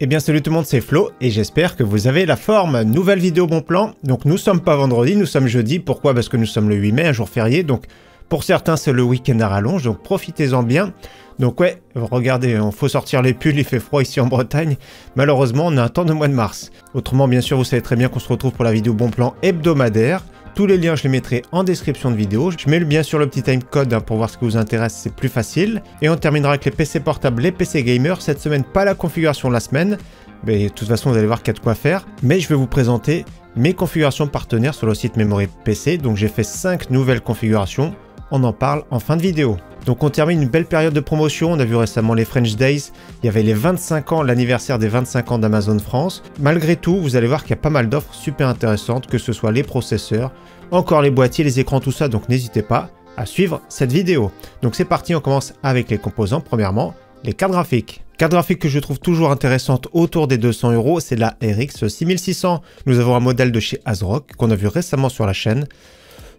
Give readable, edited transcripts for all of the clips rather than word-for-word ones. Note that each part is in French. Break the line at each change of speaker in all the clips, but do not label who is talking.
Eh bien salut tout le monde, c'est Flo et j'espère que vous avez la forme. Nouvelle vidéo bon plan. Donc nous sommes pas vendredi, nous sommes jeudi. Pourquoi? Parce que nous sommes le 8 mai, un jour férié. Donc pour certains c'est le week-end à rallonge, donc profitez-en bien. Donc ouais, regardez, il faut sortir les pulls, il fait froid ici en Bretagne. Malheureusement on a un temps de mois de mars. Autrement bien sûr vous savez très bien qu'on se retrouve pour la vidéo bon plan hebdomadaire. Tous les liens, je les mettrai en description de vidéo. Je mets bien sûr le petit timecode pour voir ce qui vous intéresse, c'est plus facile. Et on terminera avec les PC portables, les PC gamers. Cette semaine, pas la configuration de la semaine. Mais de toute façon, vous allez voir qu'il y a de quoi faire. Mais je vais vous présenter mes configurations partenaires sur le site Memory PC. Donc j'ai fait 5 nouvelles configurations. On en parle en fin de vidéo. Donc on termine une belle période de promotion, on a vu récemment les French Days, il y avait les 25 ans, l'anniversaire des 25 ans d'Amazon France. Malgré tout, vous allez voir qu'il y a pas mal d'offres super intéressantes, que ce soit les processeurs, encore les boîtiers, les écrans, tout ça, donc n'hésitez pas à suivre cette vidéo. Donc c'est parti, on commence avec les composants. Premièrement, les cartes graphiques. Carte graphique que je trouve toujours intéressante autour des 200 €, c'est la RX 6600. Nous avons un modèle de chez ASRock qu'on a vu récemment sur la chaîne.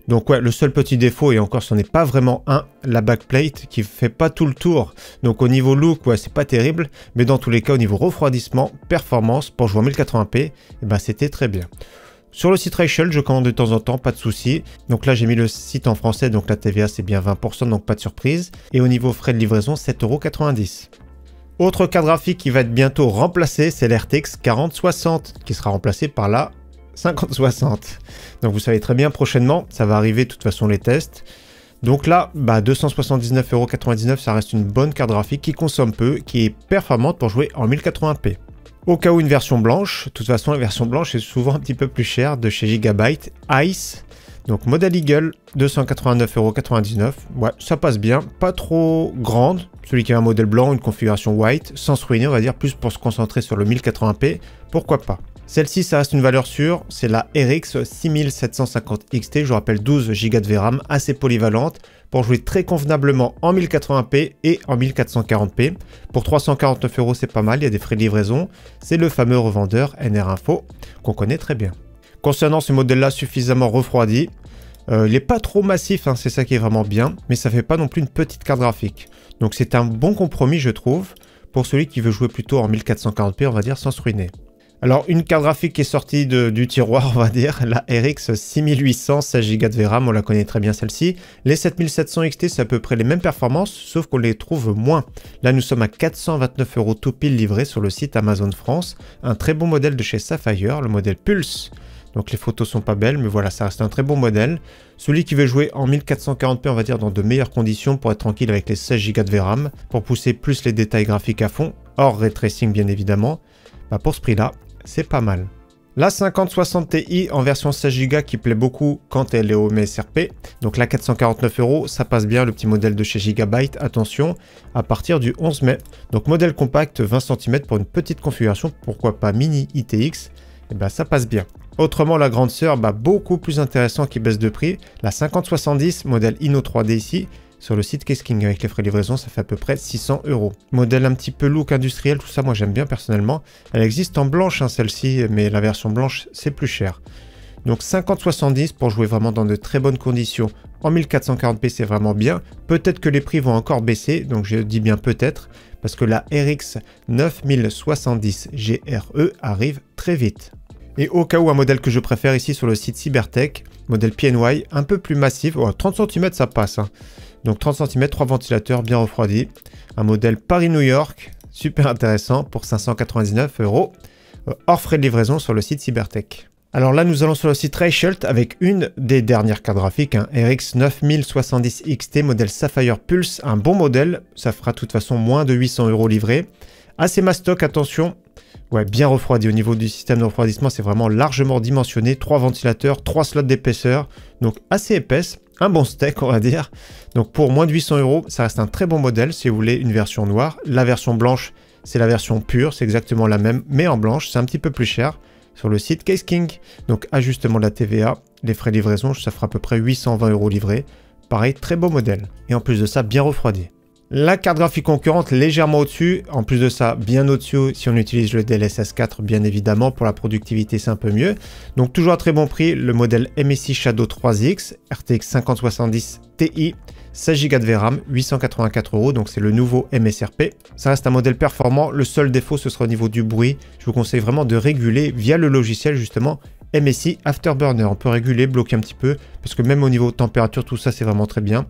Donc ouais, le seul petit défaut, et encore ce n'est pas vraiment la backplate qui fait pas tout le tour. Donc au niveau look, ouais, c'est pas terrible, mais dans tous les cas, au niveau refroidissement, performance, pour jouer en 1080p, eh ben, c'était très bien. Sur le site Reichel, je commande de temps en temps, pas de souci. Donc là, j'ai mis le site en français, donc la TVA c'est bien 20%, donc pas de surprise. Et au niveau frais de livraison, 7,90 €. Autre carte graphique qui va être bientôt remplacée, c'est l'RTX 4060, qui sera remplacée par la 5060. Donc vous savez très bien, prochainement, ça va arriver de toute façon les tests. Donc là, 279,99 €, ça reste une bonne carte graphique qui consomme peu, qui est performante pour jouer en 1080p. Au cas où une version blanche, de toute façon la version blanche est souvent un petit peu plus chère, de chez Gigabyte, Ice. Donc modèle Eagle, 289,99 €. Ouais, ça passe bien, pas trop grande. Celui qui a un modèle blanc, une configuration white, sans se ruiner, on va dire, plus pour se concentrer sur le 1080p, pourquoi pas. Celle-ci, ça reste une valeur sûre, c'est la RX 6750 XT, je vous rappelle 12 Go de VRAM, assez polyvalente, pour jouer très convenablement en 1080p et en 1440p. Pour 349 €, c'est pas mal, il y a des frais de livraison. C'est le fameux revendeur NR Info, qu'on connaît très bien. Concernant ce modèle-là, suffisamment refroidi, il n'est pas trop massif, c'est ça qui est vraiment bien, mais ça fait pas non plus une petite carte graphique. Donc c'est un bon compromis, je trouve, pour celui qui veut jouer plutôt en 1440p, on va dire, sans se ruiner. Alors, une carte graphique qui est sortie du tiroir, on va dire, la RX 6800, 16 Go de VRAM, on la connaît très bien celle-ci. Les 7700 XT, c'est à peu près les mêmes performances, sauf qu'on les trouve moins. Là, nous sommes à 429 € tout pile livré sur le site Amazon France. Un très bon modèle de chez Sapphire, le modèle Pulse. Donc les photos sont pas belles, mais voilà, ça reste un très bon modèle. Celui qui veut jouer en 1440p, on va dire, dans de meilleures conditions pour être tranquille avec les 16 Go de VRAM, pour pousser plus les détails graphiques à fond, hors ray tracing bien évidemment, pour ce prix-là, c'est pas mal. La 5060 Ti en version 16 Go qui plaît beaucoup quand elle est au MSRP. Donc la 449 €, ça passe bien, le petit modèle de chez Gigabyte, attention, à partir du 11 mai. Donc modèle compact 20 cm pour une petite configuration, pourquoi pas mini ITX, et ça passe bien. Autrement la grande sœur, beaucoup plus intéressant qui baisse de prix, la 5070 modèle Inno 3D ici, sur le site Kesking avec les frais de livraison, ça fait à peu près 600 €. Modèle un petit peu look industriel, tout ça, moi j'aime bien personnellement. Elle existe en blanche celle-ci, mais la version blanche c'est plus cher. Donc 5070 pour jouer vraiment dans de très bonnes conditions. En 1440p c'est vraiment bien. Peut-être que les prix vont encore baisser, donc je dis bien peut-être, parce que la RX 9070 GRE arrive très vite. Et au cas où un modèle que je préfère ici sur le site Cybertech, modèle PNY, un peu plus massif, 30 cm ça passe. Donc 30 cm, 3 ventilateurs bien refroidis. Un modèle Paris-New York, super intéressant pour 599 €, hors frais de livraison sur le site Cybertech. Alors là, nous allons sur le site Reichel avec une des dernières cartes graphiques, RX 9070 XT, modèle Sapphire Pulse, un bon modèle, ça fera de toute façon moins de 800 € livré. Assez mastoc, attention, ouais, bien refroidi. Au niveau du système de refroidissement, c'est vraiment largement dimensionné, 3 ventilateurs, 3 slots d'épaisseur, donc assez épaisse. Un bon steak, on va dire. Donc pour moins de 800 €, ça reste un très bon modèle si vous voulez une version noire. La version blanche, c'est la version pure, c'est exactement la même, mais en blanche, c'est un petit peu plus cher sur le site Kesking. Donc ajustement de la TVA, les frais de livraison, ça fera à peu près 820 € livrés. Pareil, très beau modèle. Et en plus de ça, bien refroidi. La carte graphique concurrente légèrement au-dessus, en plus de ça bien au-dessus si on utilise le DLSS 4 bien évidemment, pour la productivité c'est un peu mieux. Donc toujours à très bon prix, le modèle MSI Shadow 3X RTX 5070 Ti, 16 Go de VRAM, 884 €, donc c'est le nouveau MSRP. Ça reste un modèle performant, le seul défaut ce sera au niveau du bruit. Je vous conseille vraiment de réguler via le logiciel justement MSI Afterburner. On peut réguler, bloquer un petit peu, parce que même au niveau de température, tout ça c'est vraiment très bien.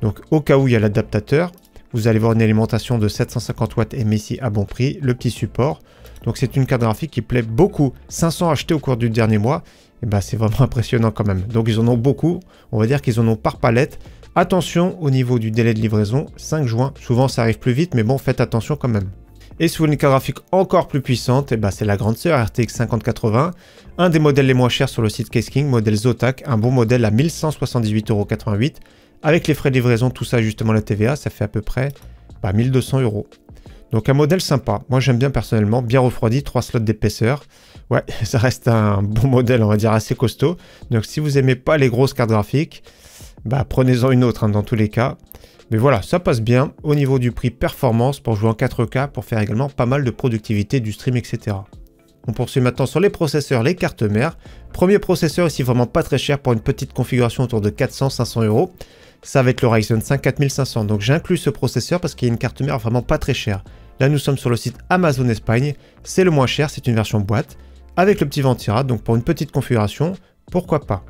Donc au cas où il y a l'adaptateur, vous allez voir une alimentation de 750 watts MSI à bon prix, le petit support. Donc c'est une carte graphique qui plaît beaucoup. 500 achetés au cours du dernier mois, et ben c'est vraiment impressionnant quand même. Donc ils en ont beaucoup, on va dire qu'ils en ont par palette. Attention au niveau du délai de livraison, 5 juin. Souvent ça arrive plus vite, mais bon, faites attention quand même. Et si vous voulez une carte graphique encore plus puissante, et ben c'est la grande sœur RTX 5080. Un des modèles les moins chers sur le site Case King, modèle Zotac, un bon modèle à 1178,88 €. Avec les frais de livraison, tout ça, justement la TVA, ça fait à peu près 1200 €. Donc un modèle sympa. Moi j'aime bien personnellement, bien refroidi, 3 slots d'épaisseur. Ouais, ça reste un bon modèle, on va dire assez costaud. Donc si vous aimez pas les grosses cartes graphiques, prenez-en une autre dans tous les cas. Mais voilà, ça passe bien au niveau du prix performance pour jouer en 4K, pour faire également pas mal de productivité du stream, etc. On poursuit maintenant sur les processeurs, les cartes mères. Premier processeur ici vraiment pas très cher pour une petite configuration autour de 400-500 €. Ça va être le Ryzen 5 4500. Donc j'inclus ce processeur parce qu'il y a une carte mère vraiment pas très chère. Là nous sommes sur le site Amazon Espagne. C'est le moins cher, c'est une version boîte. Avec le petit ventirad, donc pour une petite configuration, pourquoi pas.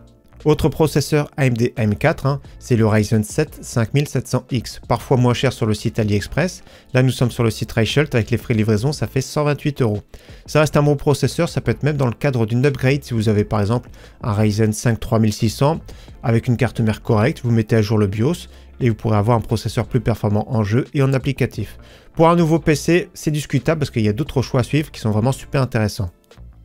Autre processeur AMD M4, c'est le Ryzen 7 5700X, parfois moins cher sur le site AliExpress. Là, nous sommes sur le site Reichelt, avec les frais de livraison, ça fait 128 €. Ça reste un bon processeur, ça peut être même dans le cadre d'une upgrade si vous avez par exemple un Ryzen 5 3600 avec une carte mère correcte, vous mettez à jour le BIOS et vous pourrez avoir un processeur plus performant en jeu et en applicatif. Pour un nouveau PC, c'est discutable parce qu'il y a d'autres choix à suivre qui sont vraiment super intéressants.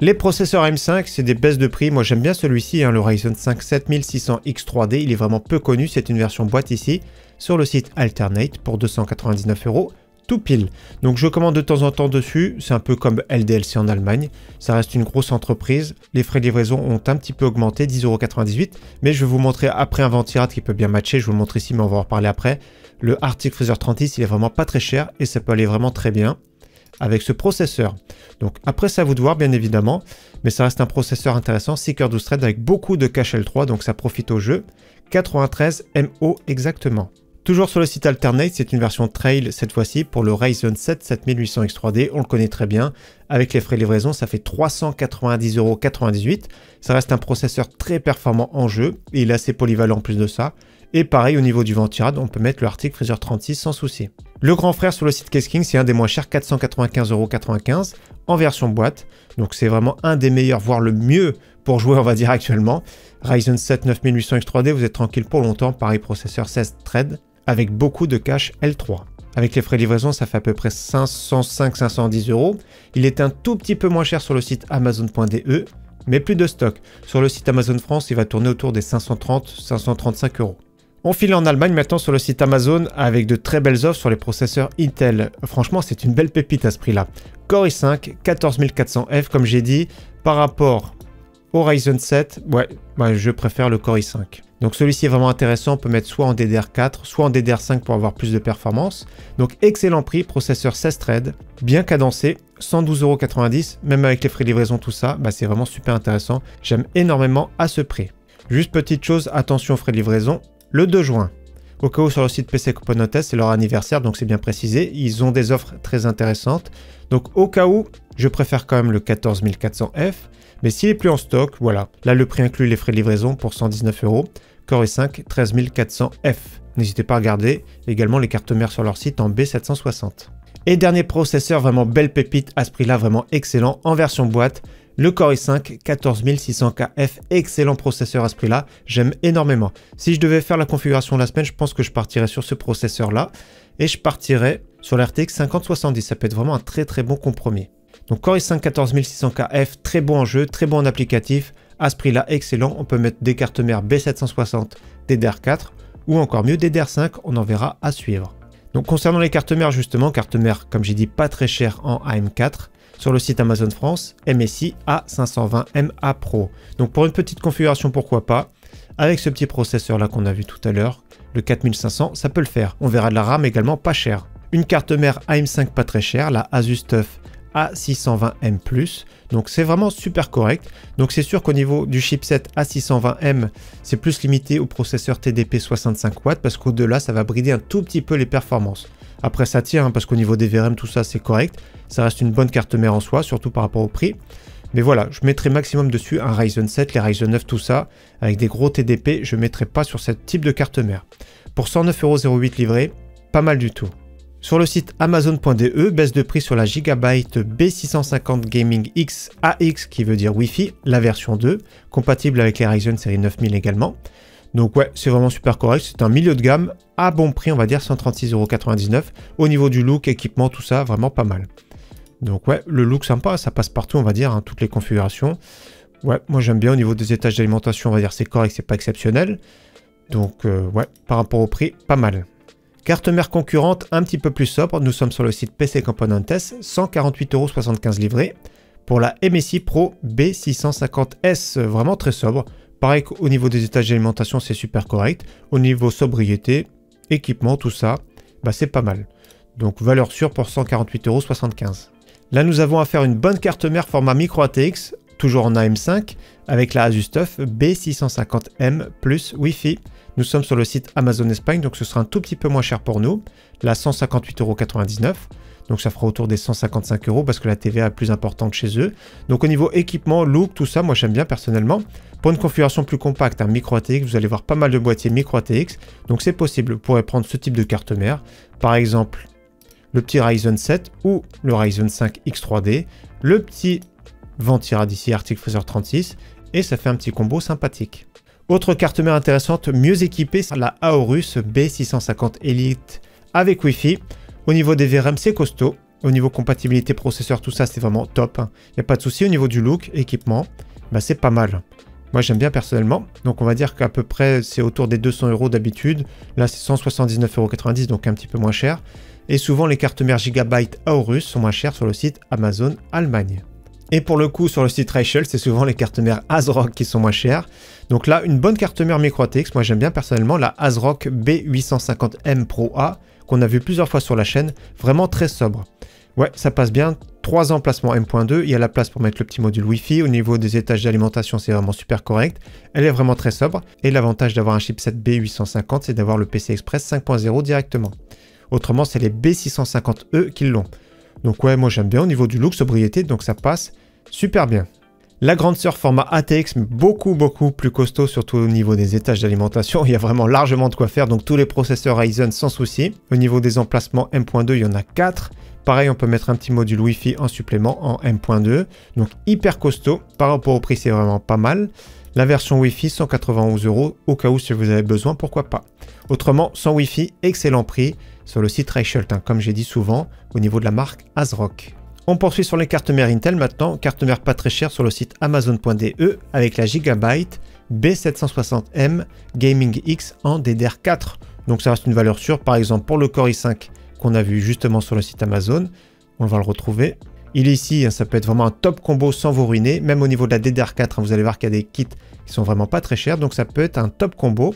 Les processeurs M5, c'est des baisses de prix. Moi, j'aime bien celui-ci, le Ryzen 5 7600X 3D. Il est vraiment peu connu. C'est une version boîte ici, sur le site Alternate, pour 299 €, tout pile. Donc, je commande de temps en temps dessus. C'est un peu comme LDLC en Allemagne. Ça reste une grosse entreprise. Les frais de livraison ont un petit peu augmenté, 10,98 €. Mais je vais vous montrer après un ventirad qui peut bien matcher. Je vous le montre ici, mais on va en reparler après. Le Arctic Freezer 36, il est vraiment pas très cher et ça peut aller vraiment très bien avec ce processeur. Donc après c'est à vous de voir bien évidemment, mais ça reste un processeur intéressant, 6 cœurs 12 threads avec beaucoup de cache L3, donc ça profite au jeu. 93 MO exactement. Toujours sur le site Alternate, c'est une version Trail cette fois-ci pour le Ryzen 7 7800X 3D, on le connaît très bien. Avec les frais de livraison, ça fait 390,98 €. Ça reste un processeur très performant en jeu et il est assez polyvalent en plus de ça. Et pareil au niveau du ventirad, on peut mettre le Arctic Freezer 36 sans souci. Le grand frère sur le site Case King, c'est un des moins chers, 495,95 € en version boîte. Donc c'est vraiment un des meilleurs, voire le mieux pour jouer on va dire actuellement. Ryzen 7 9800X 3D, vous êtes tranquille pour longtemps, pareil processeur 16 threads avec beaucoup de cache L3. Avec les frais de livraison, ça fait à peu près 505-510 €. Il est un tout petit peu moins cher sur le site Amazon.de, mais plus de stock. Sur le site Amazon France, il va tourner autour des 530-535 €. On file en Allemagne maintenant sur le site Amazon avec de très belles offres sur les processeurs Intel. Franchement, c'est une belle pépite à ce prix-là. Core i5 14400F, comme j'ai dit, par rapport au Ryzen 7, je préfère le Core i5. Donc celui-ci est vraiment intéressant, on peut mettre soit en DDR4, soit en DDR5 pour avoir plus de performance. Donc excellent prix, processeur 16 threads, bien cadencé, 112,90 €, même avec les frais de livraison, tout ça, c'est vraiment super intéressant. J'aime énormément à ce prix. Juste petite chose, attention aux frais de livraison. Le 2 juin, au cas où sur le site PC Component Test, c'est leur anniversaire, donc c'est bien précisé. Ils ont des offres très intéressantes. Donc au cas où, je préfère quand même le 14400F. Mais s'il est plus en stock, voilà. Là, le prix inclut les frais de livraison pour 119 €. Core i5 13400F. N'hésitez pas à regarder également les cartes mères sur leur site en B760. Et dernier processeur, vraiment belle pépite à ce prix-là, vraiment excellent en version boîte. Le Core i5 14600KF, excellent processeur à ce prix-là, j'aime énormément. Si je devais faire la configuration de la semaine, je pense que je partirais sur ce processeur-là et je partirais sur l'RTX 5070, ça peut être vraiment un très très bon compromis. Donc Core i5 14600KF, très bon en jeu, très bon en applicatif, à ce prix-là excellent, on peut mettre des cartes mères B760, DDR4 ou encore mieux DDR5, on en verra à suivre. Donc concernant les cartes mères justement, cartes mères comme j'ai dit pas très chères en AM4, sur le site Amazon France, MSI A520MA Pro. Donc pour une petite configuration, pourquoi pas. Avec ce petit processeur là qu'on a vu tout à l'heure, le 4500, ça peut le faire. On verra de la RAM également pas chère. Une carte mère AM5 pas très chère, la Asus TUF A620M+. Donc c'est vraiment super correct. Donc c'est sûr qu'au niveau du chipset A620M, c'est plus limité au processeur TDP 65 watts parce qu'au-delà, ça va brider un tout petit peu les performances. Après ça tient, hein, parce qu'au niveau des VRM, tout ça c'est correct. Ça reste une bonne carte mère en soi, surtout par rapport au prix. Mais voilà, je mettrai maximum dessus un Ryzen 7, les Ryzen 9, tout ça. Avec des gros TDP, je ne mettrai pas sur ce type de carte mère. Pour 109,08 € livré, pas mal du tout. Sur le site Amazon.de, baisse de prix sur la Gigabyte B650 Gaming X AX, qui veut dire Wi-Fi, la version 2, compatible avec les Ryzen série 9000 également. Donc ouais, c'est vraiment super correct, c'est un milieu de gamme, à bon prix, on va dire 136,99 €. Au niveau du look, équipement, tout ça, vraiment pas mal. Donc ouais, le look sympa, ça passe partout, on va dire, hein, toutes les configurations. Ouais, moi j'aime bien au niveau des étages d'alimentation, on va dire c'est correct, c'est pas exceptionnel. Donc ouais, par rapport au prix, pas mal. Carte mère concurrente, un petit peu plus sobre, nous sommes sur le site PC Componentes, 148,75 € livré. Pour la MSI Pro B650S, vraiment très sobre. Pareil qu'au niveau des étages d'alimentation, c'est super correct. Au niveau sobriété, équipement, tout ça, bah c'est pas mal. Donc valeur sûre pour 148,75 €. Là, nous avons à faire une bonne carte mère format micro ATX, toujours en AM5, avec la ASUSTUF B650M plus Wi-Fi. Nous sommes sur le site Amazon Espagne, donc ce sera un tout petit peu moins cher pour nous. Là, 158,99 €. Donc ça fera autour des 155 € parce que la TVA est plus importante chez eux. Donc au niveau équipement, look, tout ça, moi j'aime bien personnellement. Pour une configuration plus compacte, un micro ATX, vous allez voir pas mal de boîtiers micro ATX. Donc c'est possible, vous pourrez prendre ce type de carte mère. Par exemple, le petit Ryzen 7 ou le Ryzen 5 X3D, le petit Ventyra d'ici Arctic Freezer 36 et ça fait un petit combo sympathique. Autre carte mère intéressante, mieux équipée, c'est la Aorus B650 Elite avec Wi-Fi. Au niveau des VRM, c'est costaud. Au niveau compatibilité processeur, tout ça, c'est vraiment top. Il n'y a pas de souci. Au niveau du look, équipement, bah, c'est pas mal. Moi, j'aime bien personnellement. Donc, on va dire qu'à peu près, c'est autour des 200 € d'habitude. Là, c'est 179,90 €, donc un petit peu moins cher. Et souvent, les cartes mères Gigabyte Aorus sont moins chères sur le site Amazon Allemagne. Et pour le coup, sur le site Reichel, c'est souvent les cartes mères ASRock qui sont moins chères. Donc là, une bonne carte mère micro ATX, moi j'aime bien personnellement la ASRock B850M Pro A, qu'on a vu plusieurs fois sur la chaîne, vraiment très sobre. Ouais, ça passe bien, 3 emplacements M.2, il y a la place pour mettre le petit module Wi-Fi, au niveau des étages d'alimentation c'est vraiment super correct, elle est vraiment très sobre, et l'avantage d'avoir un chipset B850 c'est d'avoir le PCI Express 5.0 directement. Autrement c'est les B650E qui l'ont. Donc ouais, moi j'aime bien au niveau du look, sobriété, donc ça passe super bien. La grande sœur format ATX, mais beaucoup plus costaud, surtout au niveau des étages d'alimentation. Il y a vraiment largement de quoi faire, donc tous les processeurs Ryzen sans souci. Au niveau des emplacements M.2, il y en a 4. Pareil, on peut mettre un petit module Wi-Fi en supplément en M.2. Donc hyper costaud, par rapport au prix, c'est vraiment pas mal. La version Wi-Fi, 191 €, au cas où si vous avez besoin, pourquoi pas. Autrement, sans Wi-Fi, excellent prix sur le site Reichelt, hein, comme j'ai dit souvent, au niveau de la marque ASRock. On poursuit sur les cartes mères Intel maintenant, carte mère pas très chère sur le site Amazon.de avec la Gigabyte B760M Gaming X en DDR4. Donc ça reste une valeur sûre, par exemple pour le Core i5 qu'on a vu justement sur le site Amazon, on va le retrouver. Il est ici, hein, ça peut être vraiment un top combo sans vous ruiner, même au niveau de la DDR4, hein, vous allez voir qu'il y a des kits qui sont vraiment pas très chers, donc ça peut être un top combo,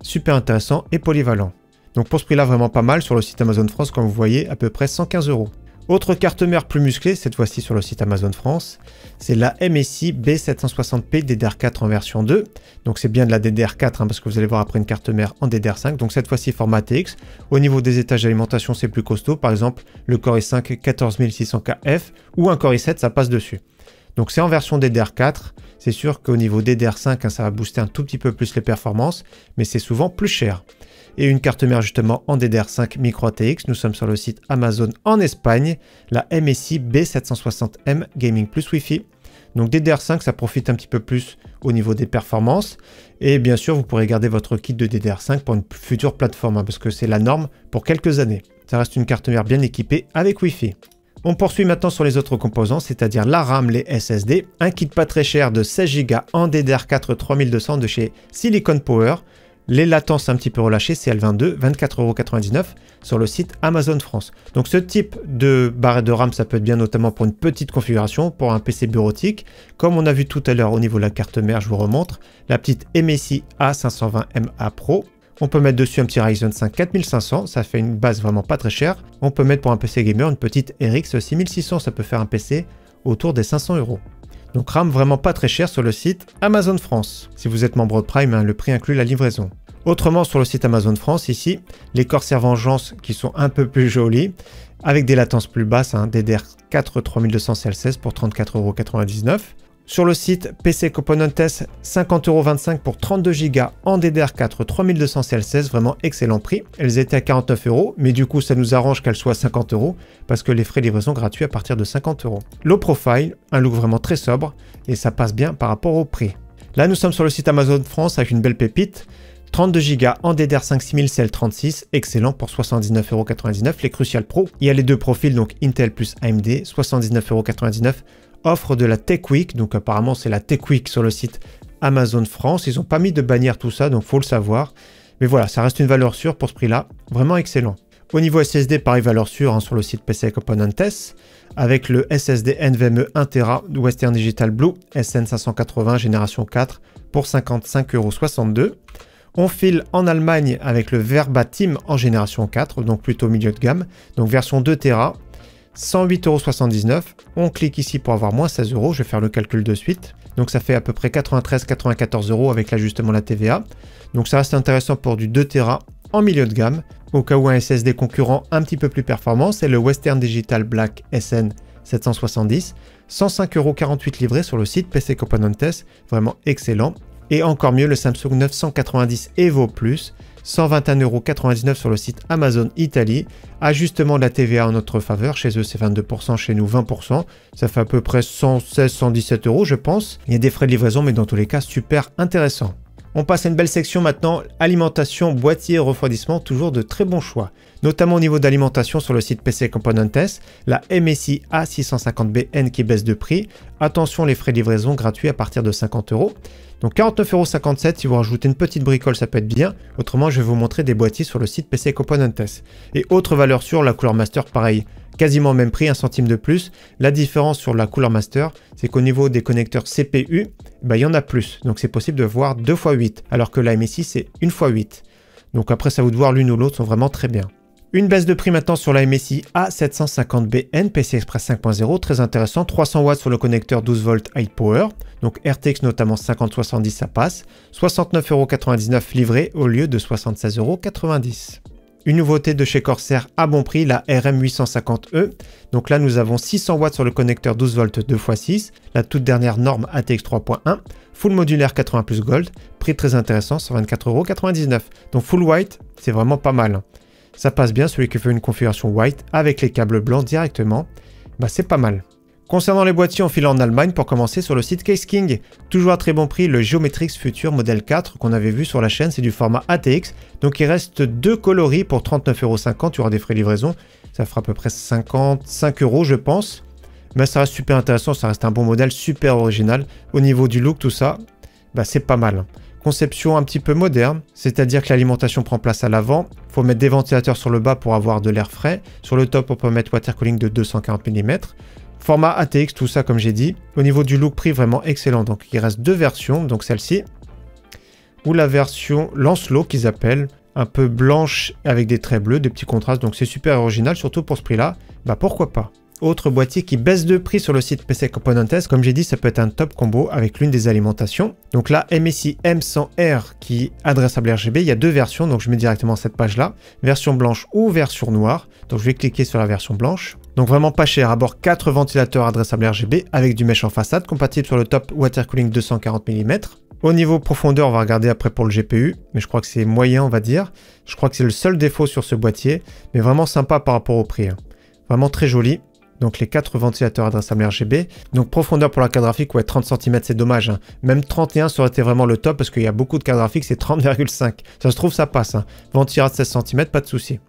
super intéressant et polyvalent. Donc pour ce prix-là, vraiment pas mal sur le site Amazon France, comme vous voyez, à peu près 115 €. Autre carte mère plus musclée, cette fois-ci sur le site Amazon France, c'est la MSI B760P DDR4 en version 2. Donc c'est bien de la DDR4 hein, parce que vous allez voir après une carte mère en DDR5. Donc cette fois-ci format ATX. Au niveau des étages d'alimentation, c'est plus costaud. Par exemple, le Core i5 14600KF ou un Core i7, ça passe dessus. Donc c'est en version DDR4. C'est sûr qu'au niveau DDR5, hein, ça va booster un tout petit peu plus les performances, mais c'est souvent plus cher. Et une carte mère justement en DDR5 micro ATX, nous sommes sur le site Amazon en Espagne, la MSI B760M Gaming Plus Wi-Fi. Donc DDR5, ça profite un petit peu plus au niveau des performances. Et bien sûr, vous pourrez garder votre kit de DDR5 pour une future plateforme, hein, parce que c'est la norme pour quelques années. Ça reste une carte mère bien équipée avec Wi-Fi. On poursuit maintenant sur les autres composants, c'est-à-dire la RAM, les SSD, un kit pas très cher de 16 Go en DDR4 3200 de chez Silicon Power. Les latences un petit peu relâchées, CL22, 24,99 € sur le site Amazon France. Donc ce type de barre de RAM, ça peut être bien notamment pour une petite configuration, pour un PC bureautique. Comme on a vu tout à l'heure au niveau de la carte mère, je vous remontre, la petite MSI A520MA Pro. On peut mettre dessus un petit Ryzen 5 4500, ça fait une base vraiment pas très chère. On peut mettre pour un PC gamer une petite RX 6600, ça peut faire un PC autour des 500 €. Donc RAM vraiment pas très cher sur le site Amazon France. Si vous êtes membre de Prime, le prix inclut la livraison. Autrement, sur le site Amazon France, ici, les Corsair Vengeance qui sont un peu plus jolis, avec des latences plus basses, DDR4 3200 CL16 pour 34,99 €. Sur le site PC Componentes, 50,25 € pour 32 Go en DDR4 3200 CL16, vraiment excellent prix. Elles étaient à 49 €, mais du coup ça nous arrange qu'elles soient à 50 € parce que les frais de livraison gratuits à partir de 50 €. Low profile, un look vraiment très sobre et ça passe bien par rapport au prix. Là nous sommes sur le site Amazon France avec une belle pépite. 32 Go en DDR5 6000 CL36, excellent pour 79,99 €. Les Crucial Pro, il y a les deux profils, donc Intel plus AMD, 79,99 €. Offre de la Tech Week, donc apparemment c'est la Tech Week sur le site Amazon France. Ils n'ont pas mis de bannière tout ça, donc faut le savoir. Mais voilà, ça reste une valeur sûre pour ce prix-là, vraiment excellent. Au niveau SSD, pareil, valeur sûre sur le site PC Componentes, avec le SSD NVMe 1 Tera de Western Digital Blue SN580 génération 4 pour 55,62 €. On file en Allemagne avec le Verbatim en génération 4, donc plutôt milieu de gamme, donc version 2 Tera. 108,79 €. On clique ici pour avoir moins 16 €. Je vais faire le calcul de suite. Donc ça fait à peu près 93-94 € avec l'ajustement de la TVA. Donc ça reste intéressant pour du 2 Tera en milieu de gamme. Au cas où un SSD concurrent un petit peu plus performant, c'est le Western Digital Black SN770. 105,48 € livré sur le site PC Componentes. Vraiment excellent. Et encore mieux, le Samsung 990 Evo Plus. 121,99 € sur le site Amazon Italie. Ajustement de la TVA en notre faveur. Chez eux, c'est 22%, chez nous 20%. Ça fait à peu près 116-117 € je pense. Il y a des frais de livraison, mais dans tous les cas, super intéressant. On passe à une belle section maintenant, alimentation, boîtier, refroidissement, toujours de très bons choix. Notamment au niveau d'alimentation sur le site PC Componentes, la MSI A650BN qui baisse de prix. Attention, les frais de livraison gratuits à partir de 50 €. Donc 49,57 €, si vous rajoutez une petite bricole, ça peut être bien. Autrement, je vais vous montrer des boîtiers sur le site PC Componentes. Et autre valeur sûre, la Cooler Master, pareil. Quasiment même prix, 1 centime de plus. La différence sur la Cooler Master, c'est qu'au niveau des connecteurs CPU, il y en a plus. Donc c'est possible de voir 2 x 8, alors que la MSI, c'est 1 x 8. Donc après, ça vous de voir l'une ou l'autre, sont vraiment très bien. Une baisse de prix maintenant sur la MSI A750BN PC Express 5.0, très intéressant, 300 watts sur le connecteur 12 volts High Power, donc RTX notamment 5070 ça passe, 69,99 € livré au lieu de 76,90 €. Une nouveauté de chez Corsair à bon prix, la RM850E, donc là nous avons 600 watts sur le connecteur 12 volts 2x6, la toute dernière norme ATX 3.1, full modulaire 80 plus gold, prix très intéressant, 124,99 €, donc full white, c'est vraiment pas mal. Ça passe bien, celui qui fait une configuration white avec les câbles blancs directement, c'est pas mal. Concernant les boîtiers, on file en Allemagne pour commencer sur le site Case King. Toujours à très bon prix, le Geometrix Future Model 4 qu'on avait vu sur la chaîne, c'est du format ATX. Donc il reste 2 coloris pour 39,50 €, il y aura des frais de livraison. Ça fera à peu près 55 € je pense. Mais ça reste super intéressant, ça reste un bon modèle, super original. Au niveau du look, tout ça, c'est pas mal. Conception un petit peu moderne, c'est-à-dire que l'alimentation prend place à l'avant. Il faut mettre des ventilateurs sur le bas pour avoir de l'air frais. Sur le top, on peut mettre water cooling de 240 mm. Format ATX, tout ça comme j'ai dit. Au niveau du look, prix vraiment excellent. Donc il reste 2 versions, donc celle-ci ou la version Lancelot qu'ils appellent, un peu blanche avec des traits bleus, des petits contrastes. Donc c'est super original, surtout pour ce prix-là. Pourquoi pas. Autre boîtier qui baisse de prix sur le site PC Componentes, comme j'ai dit, ça peut être un top combo avec l'une des alimentations. Donc là, MSI M100R qui adressable RGB, il y a 2 versions, donc je mets directement cette page-là, version blanche ou version noire. Donc je vais cliquer sur la version blanche. Donc vraiment pas cher, à bord 4 ventilateurs adressables RGB avec du mesh en façade, compatible sur le top water cooling 240 mm. Au niveau profondeur, on va regarder après pour le GPU, mais je crois que c'est moyen, on va dire. Je crois que c'est le seul défaut sur ce boîtier, mais vraiment sympa par rapport au prix. Vraiment très joli. Donc les 4 ventilateurs adressables RGB. Donc profondeur pour la carte graphique, 30 cm, c'est dommage. Même 31, ça aurait été vraiment le top parce qu'il y a beaucoup de cartes graphiques, c'est 30,5. Ça se trouve, ça passe. Ventira de 16 cm, pas de souci.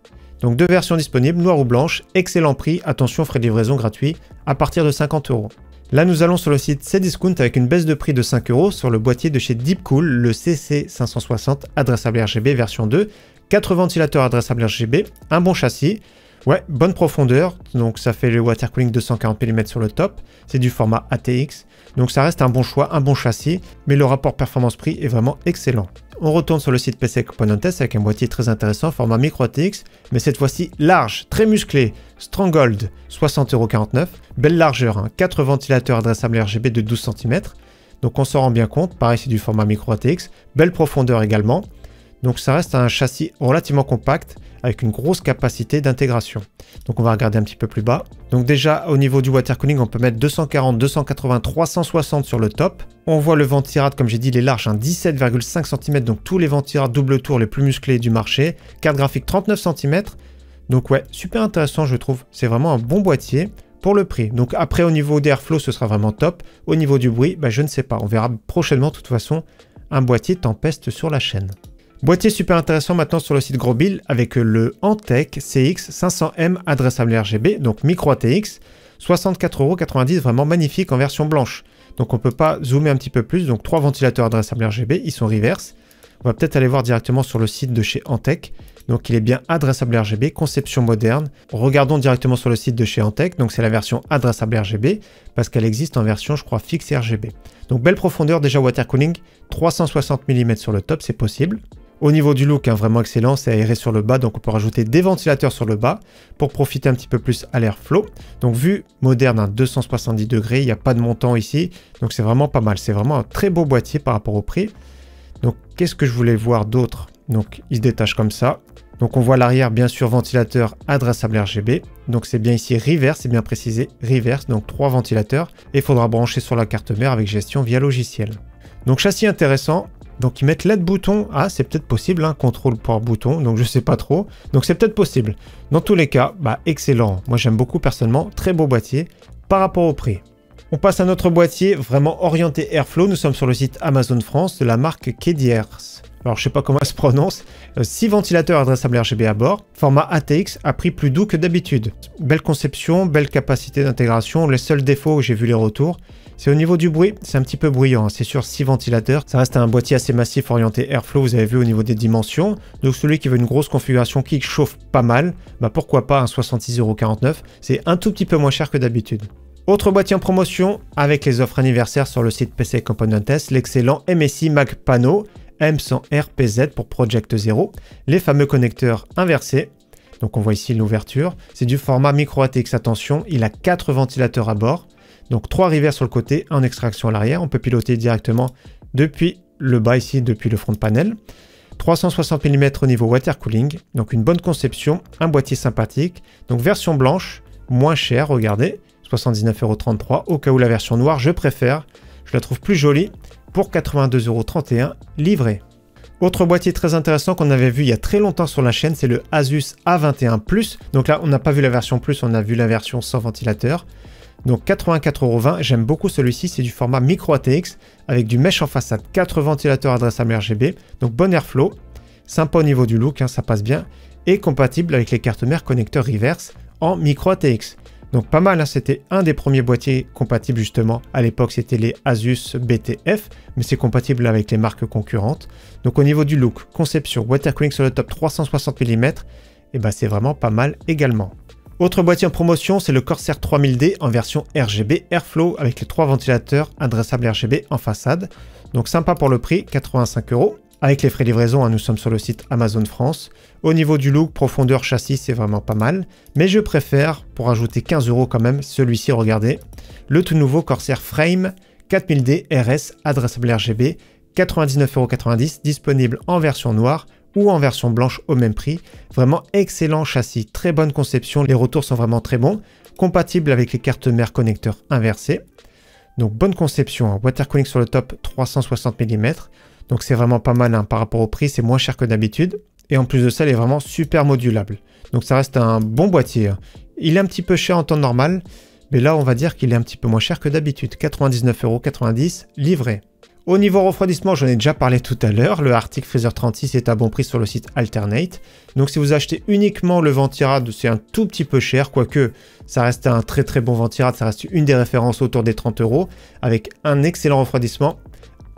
Donc 2 versions disponibles, noire ou blanche, excellent prix. Attention, frais de livraison gratuits à partir de 50 €. Là, nous allons sur le site Cdiscount avec une baisse de prix de 5 € sur le boîtier de chez Deepcool, le CC560 adressable RGB version 2. 4 ventilateurs adressables RGB, un bon châssis. Ouais, bonne profondeur, donc ça fait le water cooling 240 mm sur le top, c'est du format ATX, donc ça reste un bon choix, un bon châssis, mais le rapport performance-prix est vraiment excellent. On retourne sur le site PCI Components avec un boîtier très intéressant, format micro ATX, mais cette fois-ci large, très musclé, Stronghold, 60,49 €, belle largeur, hein, 4 ventilateurs adressables RGB de 12 cm, donc on s'en rend bien compte, pareil c'est du format micro ATX, belle profondeur également, donc ça reste un châssis relativement compact, avec une grosse capacité d'intégration. Donc on va regarder un petit peu plus bas. Donc déjà au niveau du water cooling, on peut mettre 240, 280, 360 sur le top. On voit le ventirad, comme j'ai dit, il est large, hein, 17,5 cm, donc tous les ventirads double tour les plus musclés du marché. Carte graphique 39 cm. Donc ouais, super intéressant je trouve. C'est vraiment un bon boîtier pour le prix. Donc après au niveau des airflow, ce sera vraiment top. Au niveau du bruit, je ne sais pas. On verra prochainement de toute façon un boîtier Tempest sur la chaîne. Boîtier super intéressant maintenant sur le site Grosbill avec le Antec CX500M adressable RGB, donc micro ATX, 64,90 €, vraiment magnifique en version blanche. Donc on peut pas zoomer un petit peu plus, donc 3 ventilateurs adressables RGB, ils sont reverse. On va peut-être aller voir directement sur le site de chez Antec. Donc il est bien adressable RGB, conception moderne. Regardons directement sur le site de chez Antec, donc c'est la version adressable RGB, parce qu'elle existe en version je crois fixe RGB. Donc belle profondeur, déjà water cooling, 360 mm sur le top, c'est possible. Au niveau du look, hein, vraiment excellent, c'est aéré sur le bas, donc on peut rajouter des ventilateurs sur le bas pour profiter un petit peu plus à l'airflow. Donc vue moderne, hein, 270 degrés, il n'y a pas de montant ici, donc c'est vraiment pas mal. C'est vraiment un très beau boîtier par rapport au prix. Donc qu'est-ce que je voulais voir d'autre? Donc il se détache comme ça. Donc on voit l'arrière, bien sûr, ventilateur adressable RGB. Donc c'est bien ici reverse, c'est bien précisé, reverse, donc 3 ventilateurs. Et il faudra brancher sur la carte mère avec gestion via logiciel. Donc châssis intéressant. Donc ils mettent LED bouton, ah c'est peut-être possible, hein, contrôle port bouton, donc je sais pas trop, donc c'est peut-être possible. Dans tous les cas, excellent, moi j'aime beaucoup personnellement, très beau boîtier par rapport au prix. On passe à notre boîtier vraiment orienté airflow, nous sommes sur le site Amazon France de la marque Kediers. Alors je sais pas comment elle se prononce, 6 ventilateurs adressables RGB à bord, format ATX à prix plus doux que d'habitude. Belle conception, belle capacité d'intégration, les seuls défauts, j'ai vu les retours, c'est au niveau du bruit, c'est un petit peu bruyant, hein. C'est sur 6 ventilateurs, ça reste un boîtier assez massif orienté airflow, vous avez vu au niveau des dimensions, donc celui qui veut une grosse configuration qui chauffe pas mal, pourquoi pas un 66,49 €, c'est un tout petit peu moins cher que d'habitude. Autre boîtier en promotion, avec les offres anniversaires sur le site PCI Components, l'excellent MSI Magpano M100RPZ pour Project Zero, les fameux connecteurs inversés. Donc on voit ici l'ouverture, c'est du format micro ATX, attention, il a 4 ventilateurs à bord. Donc 3 rivers sur le côté, en extraction à l'arrière. On peut piloter directement depuis le bas ici, depuis le front panel. 360 mm au niveau water cooling. Donc une bonne conception, un boîtier sympathique. Donc version blanche, moins chère, regardez, 79,33 €. Au cas où la version noire, je préfère. Je la trouve plus jolie pour 82,31 € livré. Autre boîtier très intéressant qu'on avait vu il y a très longtemps sur la chaîne, c'est le Asus A21 Plus. Donc là, on n'a pas vu la version Plus, on a vu la version sans ventilateur. Donc 84,20 €, j'aime beaucoup celui-ci, c'est du format micro ATX avec du mesh en façade, 4 ventilateurs adressables RGB, donc bon airflow, sympa au niveau du look, hein, ça passe bien, et compatible avec les cartes mères connecteurs reverse en micro ATX. Donc pas mal, hein, c'était un des premiers boîtiers compatibles justement, à l'époque c'était les Asus BTF, mais c'est compatible avec les marques concurrentes. Donc au niveau du look, conception, water cooling sur le top 360 mm, et c'est vraiment pas mal également. Autre boîtier en promotion, c'est le Corsair 3000D en version RGB Airflow avec les 3 ventilateurs adressables RGB en façade. Donc sympa pour le prix, 85 €. Avec les frais de livraison, hein, nous sommes sur le site Amazon France. Au niveau du look, profondeur châssis, c'est vraiment pas mal. Mais je préfère, pour ajouter 15 € quand même, celui-ci, regardez. Le tout nouveau Corsair Frame 4000D RS adressable RGB, 99,90 €, disponible en version noire ou en version blanche au même prix. Vraiment excellent châssis, très bonne conception, les retours sont vraiment très bons, compatible avec les cartes mères connecteurs inversées. Donc bonne conception, hein. Water cooling sur le top 360 mm, donc c'est vraiment pas mal, hein. Par rapport au prix, c'est moins cher que d'habitude. Et en plus de ça, il est vraiment super modulable. Donc ça reste un bon boîtier, hein. Il est un petit peu cher en temps normal, mais là on va dire qu'il est un petit peu moins cher que d'habitude, 99,90 € livré. Au niveau refroidissement, j'en ai déjà parlé tout à l'heure, le Arctic Freezer 36 est à bon prix sur le site Alternate. Donc si vous achetez uniquement le ventirad, c'est un tout petit peu cher, quoique ça reste un très très bon ventirad, ça reste une des références autour des 30 €, avec un excellent refroidissement.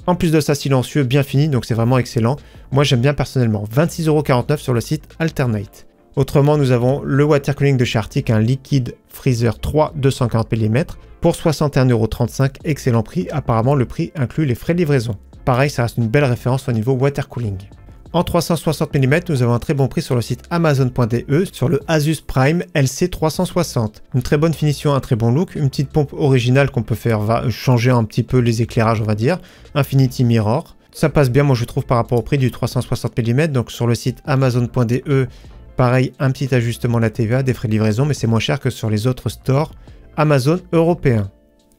En plus de ça, silencieux, bien fini, donc c'est vraiment excellent. Moi j'aime bien personnellement, 26,49 € sur le site Alternate. Autrement, nous avons le water cooling de chez Arctic, un Liquid Freezer 3 240 mm pour 61,35 €, excellent prix. Apparemment, le prix inclut les frais de livraison. Pareil, ça reste une belle référence au niveau water cooling. En 360 mm, nous avons un très bon prix sur le site Amazon.de sur le Asus Prime LC360. Une très bonne finition, un très bon look, une petite pompe originale qu'on peut faire changer un petit peu les éclairages, on va dire. Infinity Mirror. Ça passe bien, moi je trouve, par rapport au prix du 360 mm. Donc sur le site Amazon.de, pareil, un petit ajustement à la TVA, des frais de livraison, mais c'est moins cher que sur les autres stores Amazon européens.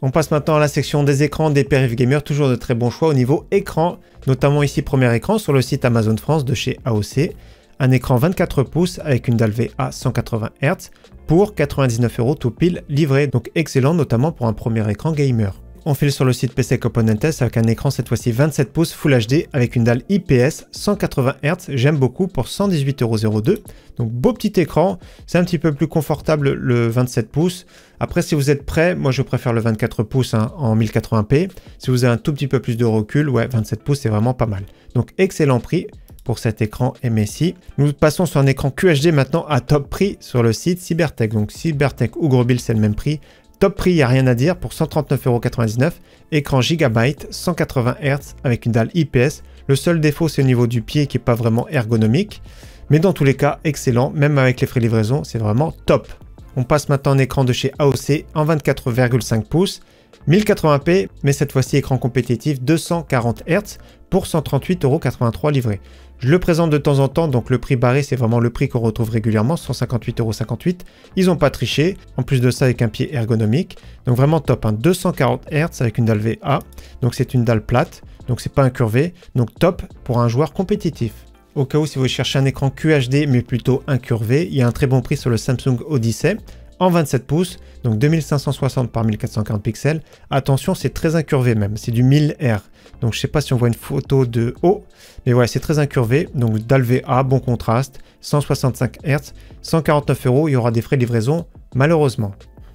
On passe maintenant à la section des écrans des Perif Gamer, toujours de très bons choix au niveau écran, notamment ici premier écran sur le site Amazon France de chez AOC, un écran 24 pouces avec une dalle VA 180 Hz pour 99 € tout pile livré, donc excellent notamment pour un premier écran gamer. On file sur le site PC Componentes avec un écran cette fois-ci 27 pouces Full HD avec une dalle IPS 180 Hz, j'aime beaucoup pour 118,02 €. Donc beau petit écran, c'est un petit peu plus confortable le 27 pouces. Après si vous êtes prêt, moi je préfère le 24 pouces en 1080p. Si vous avez un tout petit peu plus de recul, ouais 27 pouces c'est vraiment pas mal. Donc excellent prix pour cet écran MSI. Nous passons sur un écran QHD maintenant à top prix sur le site Cybertech. Donc Cybertech ou Grobil c'est le même prix. Top prix, il n'y a rien à dire pour 139,99 €. Écran Gigabyte, 180 Hz avec une dalle IPS. Le seul défaut, c'est au niveau du pied qui n'est pas vraiment ergonomique. Mais dans tous les cas, excellent. Même avec les frais de livraison, c'est vraiment top. On passe maintenant en écran de chez AOC en 24,5 pouces. 1080p, mais cette fois-ci écran compétitif 240 Hz pour 138,83 € livré. Je le présente de temps en temps, donc le prix barré, c'est vraiment le prix qu'on retrouve régulièrement, 158,58 €. Ils n'ont pas triché, en plus de ça avec un pied ergonomique. Donc vraiment top, hein, 240 Hz avec une dalle VA, donc c'est une dalle plate, donc c'est pas incurvé, donc top pour un joueur compétitif. Au cas où si vous cherchez un écran QHD mais plutôt incurvé, il y a un très bon prix sur le Samsung Odyssey en 27 pouces, donc 2560 par 1440 pixels. Attention, c'est très incurvé même, c'est du 1000R. Donc je sais pas si on voit une photo de haut, mais ouais, c'est très incurvé. Donc dalle VA, bon contraste, 165 Hz, 149 €, il y aura des frais de livraison malheureusement.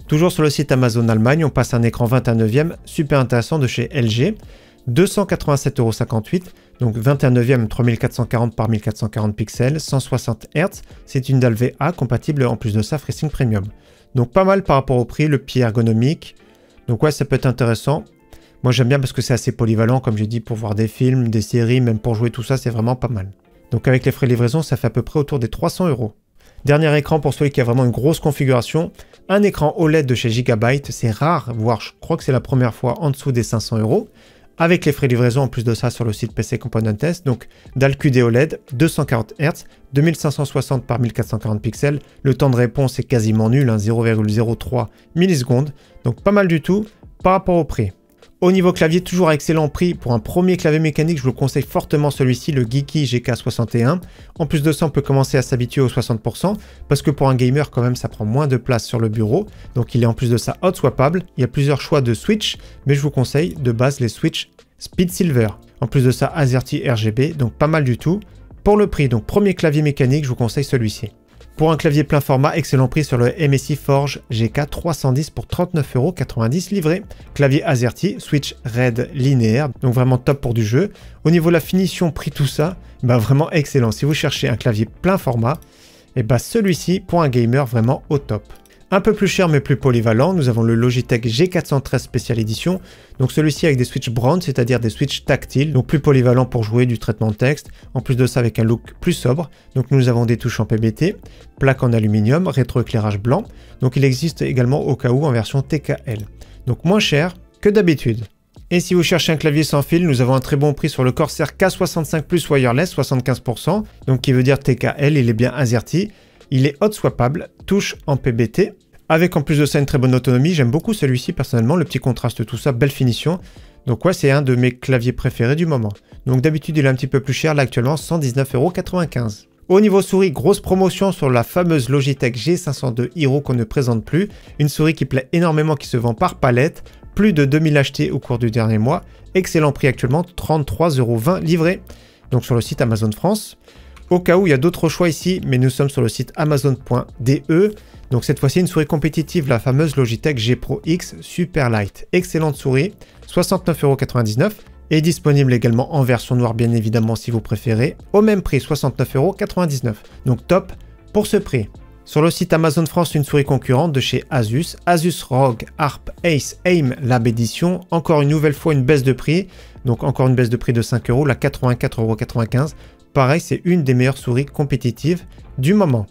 Toujours sur le site Amazon Allemagne, on passe un écran 21/9, super intéressant de chez LG, 287,58 €, donc 21/9 3440 par 1440 pixels, 160 Hz, c'est une dalle VA compatible en plus de ça FreeSync Premium. Donc pas mal par rapport au prix, le pied ergonomique, donc ouais ça peut être intéressant. Moi j'aime bien parce que c'est assez polyvalent comme j'ai dit pour voir des films, des séries, même pour jouer tout ça c'est vraiment pas mal. Donc avec les frais de livraison ça fait à peu près autour des 300 €. Dernier écran pour celui qui a vraiment une grosse configuration, un écran OLED de chez Gigabyte, c'est rare, voire je crois que c'est la première fois en dessous des 500 €. Avec les frais de livraison en plus de ça sur le site PC Componentes, donc dalle QD OLED, 240 Hz, 2560 par 1440 pixels, le temps de réponse est quasiment nul, hein, 0,03 millisecondes, donc pas mal du tout par rapport au prix. Au niveau clavier, toujours à excellent prix, pour un premier clavier mécanique, je vous conseille fortement celui-ci, le Geeky GK61. En plus de ça, on peut commencer à s'habituer aux 60%, parce que pour un gamer, quand même, ça prend moins de place sur le bureau. Donc il est en plus de ça hot swappable. Il y a plusieurs choix de switch, mais je vous conseille de base les switch Speed Silver. En plus de ça, AZERTY RGB, donc pas mal du tout. Pour le prix, donc premier clavier mécanique, je vous conseille celui-ci. Pour un clavier plein format, excellent prix sur le MSI Forge GK310 pour 39,90 € livré. Clavier AZERTY, switch RAID linéaire, donc vraiment top pour du jeu. Au niveau de la finition, prix tout ça, bah vraiment excellent. Si vous cherchez un clavier plein format, et bah celui-ci pour un gamer vraiment au top. Un peu plus cher mais plus polyvalent, nous avons le Logitech G413 Special Edition, donc celui-ci avec des switches brown, c'est-à-dire des switches tactiles, donc plus polyvalent pour jouer du traitement de texte, en plus de ça avec un look plus sobre, donc nous avons des touches en PBT, plaque en aluminium, rétroéclairage blanc, donc il existe également au cas où en version TKL, donc moins cher que d'habitude. Et si vous cherchez un clavier sans fil, nous avons un très bon prix sur le Corsair K65 Plus Wireless, 75%, donc qui veut dire TKL, il est bien AZERTY. Il est hot swappable, touche en PBT, avec en plus de ça une très bonne autonomie. J'aime beaucoup celui-ci personnellement, le petit contraste, tout ça, belle finition. Donc ouais, c'est un de mes claviers préférés du moment. Donc d'habitude, il est un petit peu plus cher, là actuellement, 119,95 €. Au niveau souris, grosse promotion sur la fameuse Logitech G502 Hero qu'on ne présente plus. Une souris qui plaît énormément, qui se vend par palette. Plus de 2000 achetés au cours du dernier mois. Excellent prix actuellement, 33,20 € livré. Donc sur le site Amazon France. Au cas où il y a d'autres choix ici, mais nous sommes sur le site Amazon.de. Donc cette fois-ci une souris compétitive, la fameuse Logitech G Pro X Super Light. Excellente souris, 69,99 € et disponible également en version noire bien évidemment si vous préférez. Au même prix, 69,99 €. Donc top pour ce prix. Sur le site Amazon France, une souris concurrente de chez Asus, Asus ROG Harp Ace Aim Lab Edition, encore une nouvelle fois une baisse de prix, donc encore une baisse de prix de 5 €, la 84,95 €. Pareil, c'est une des meilleures souris compétitives du moment.